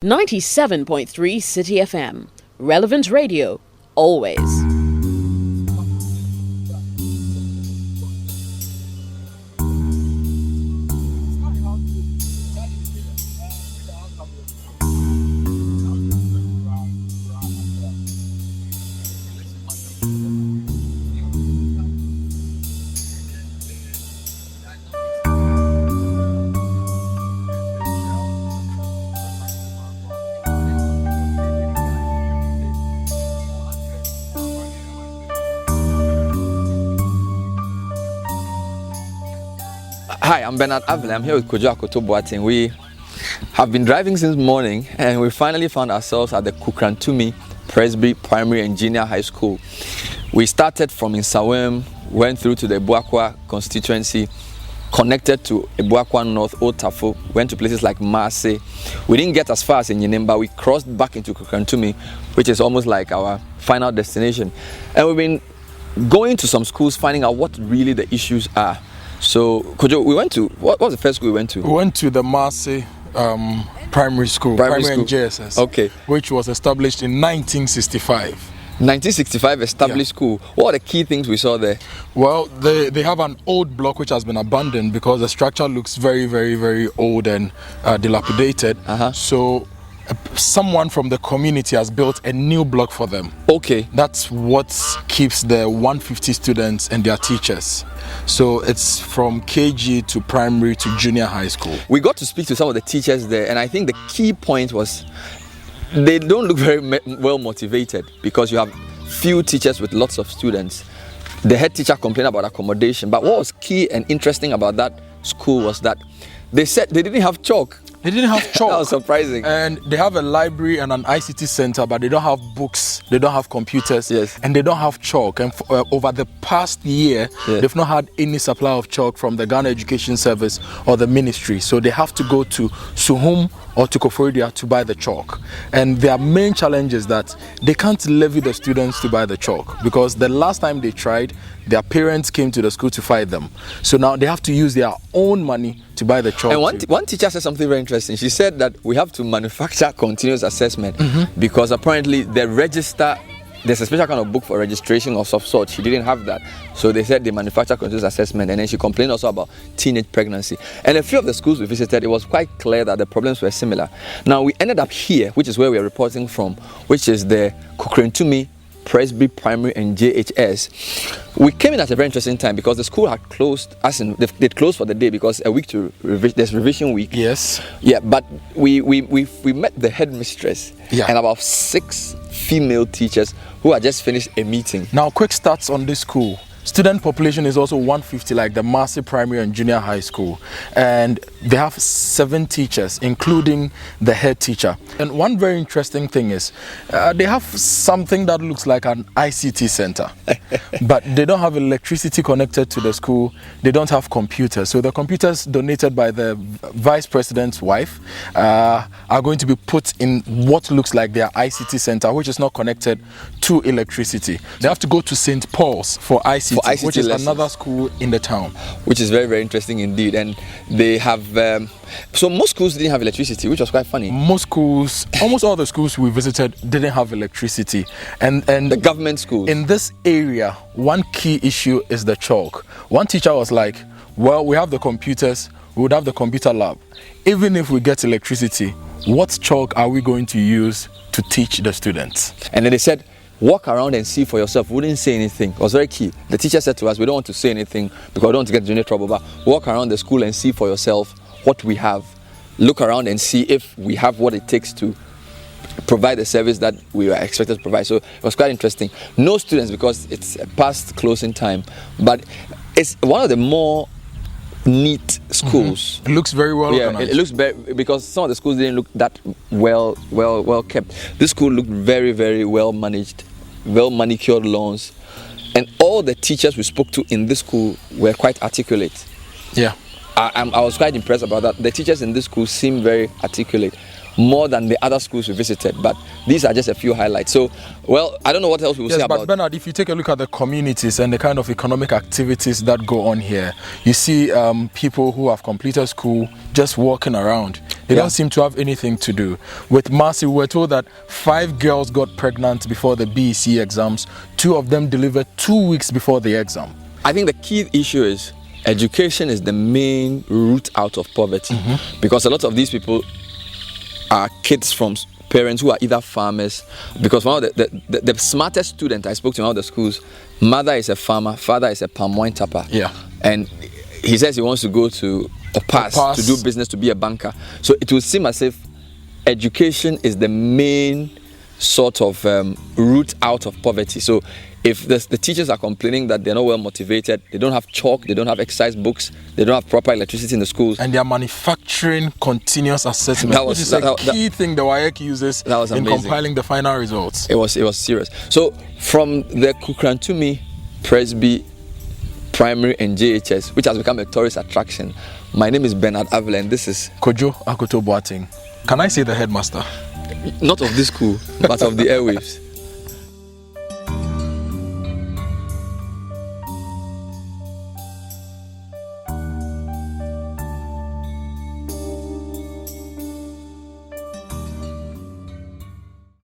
97.3 City FM. Relevant radio, always. Hi, I'm Bernard Avile. I'm here with Kojo Akoto-Boateng. We have been driving since morning and we finally found ourselves at the Kukurantumi Presby Primary and Junior High School. We started from Insawam, went through to the Ebuakwa constituency, connected to Ebuakwa North, Otafo, went to places like Marse. We didn't get as far as in Yenemba. We crossed back into Kukurantumi, which is almost like our final destination. And we've been going to some schools, finding out what really the issues are. So, Kojo, we went to, what was the first school we went to? We went to the Marse Primary School, Primary and JSS, okay, which was established in 1965. 1965 established school. What are the key things we saw there? Well, they have an old block which has been abandoned because the structure looks very, very, very old and dilapidated. So someone from the community has built a new block for them. Okay. That's what keeps the 150 students and their teachers. So it's from KG to primary to junior high school. We got to speak to some of the teachers there, and I think the key point was they don't look very well motivated because you have few teachers with lots of students. The head teacher complained about accommodation, but what was key and interesting about that school was that they said they didn't have chalk. They didn't have chalk. That was surprising. And they have a library and an ICT center, but they don't have books, they don't have computers, yes, and they don't have chalk. And over the past year, they've not had any supply of chalk from the Ghana Education Service or the ministry. So they have to go to Suhum or to Koforidua to buy the chalk. And their main challenge is that they can't levy the students to buy the chalk because the last time they tried, their parents came to the school to fight them. So now they have to use their own money to buy the chalk. And one teacher said something very interesting. She said that we have to manufacture continuous assessment because apparently the register, there's a special kind of book for registration of some sort. She didn't have that. So they said they manufacture continuous assessment, and then she complained also about teenage pregnancy. And a few of the schools we visited, it was quite clear that the problems were similar. Now we ended up here, which is where we are reporting from, which is the Kukurantumi Presby Primary and JHS. We came in at a very interesting time because the school had closed, as in they closed for the day because a week to there's revision week. Yes. Yeah, but we met the headmistress and about 6 female teachers who had just finished a meeting. Now, quick stats on this school. Student population is also 150, like the Marse Primary and Junior High School. And they have 7 teachers, including the head teacher. And one very interesting thing is they have something that looks like an ICT center. But they don't have electricity connected to the school. They don't have computers. So the computers donated by the vice president's wife are going to be put in what looks like their ICT center, which is not connected to electricity. They have to go to St. Paul's for ICT. Which is lessons. Another school in the town. Which is very, very interesting indeed. And they have, so most schools didn't have electricity, which was quite funny. Most schools, almost all the schools we visited didn't have electricity. And the government schools. In this area, one key issue is the chalk. One teacher was like, well, we have the computers, we would have the computer lab. Even if we get electricity, what chalk are we going to use to teach the students? And then they said, walk around and see for yourself. We wouldn't say anything. It was very key. The teacher said to us, we don't want to say anything because we don't want to get into any trouble, but walk around the school and see for yourself what we have. Look around and see if we have what it takes to provide the service that we were expected to provide. So it was quite interesting. No students because it's past closing time, but it's one of the more neat schools. It looks very well organized. It looks very, because some of the schools didn't look that well kept. This school looked very, very well managed, well manicured lawns, and all the teachers we spoke to in this school were quite articulate. Yeah, I was quite impressed about that. The teachers in this school seem very articulate. more than the other schools we visited, but these are just a few highlights. So, well, I don't know what else we'll say about. Yes, but Bernard, if you take a look at the communities and the kind of economic activities that go on here, you see people who have completed school just walking around. They don't seem to have anything to do. With Mercy, we were told that 5 girls got pregnant before the BEC exams. 2 of them delivered 2 weeks before the exam. I think the key issue is education is the main route out of poverty, because a lot of these people are kids from parents who are either farmers, because one of the smartest student I spoke to in one of the schools, mother is a farmer, father is a palm wine tapper. Yeah. And he says he wants to go to a pass to do business, to be a banker. So it will seem as if education is the main sort of route out of poverty. So if the teachers are complaining that they're not well motivated, they don't have chalk, they don't have exercise books, they don't have proper electricity in the schools, and they are manufacturing continuous assessment, which is a key thing the WAEC uses in compiling the final results. It was serious. So from the Kukurantumi, Presby, Primary and JHS, which has become a tourist attraction, my name is Bernard Avila, and this is Kojo Akoto Boateng. Can I say the headmaster? Not of this school, but of the airwaves.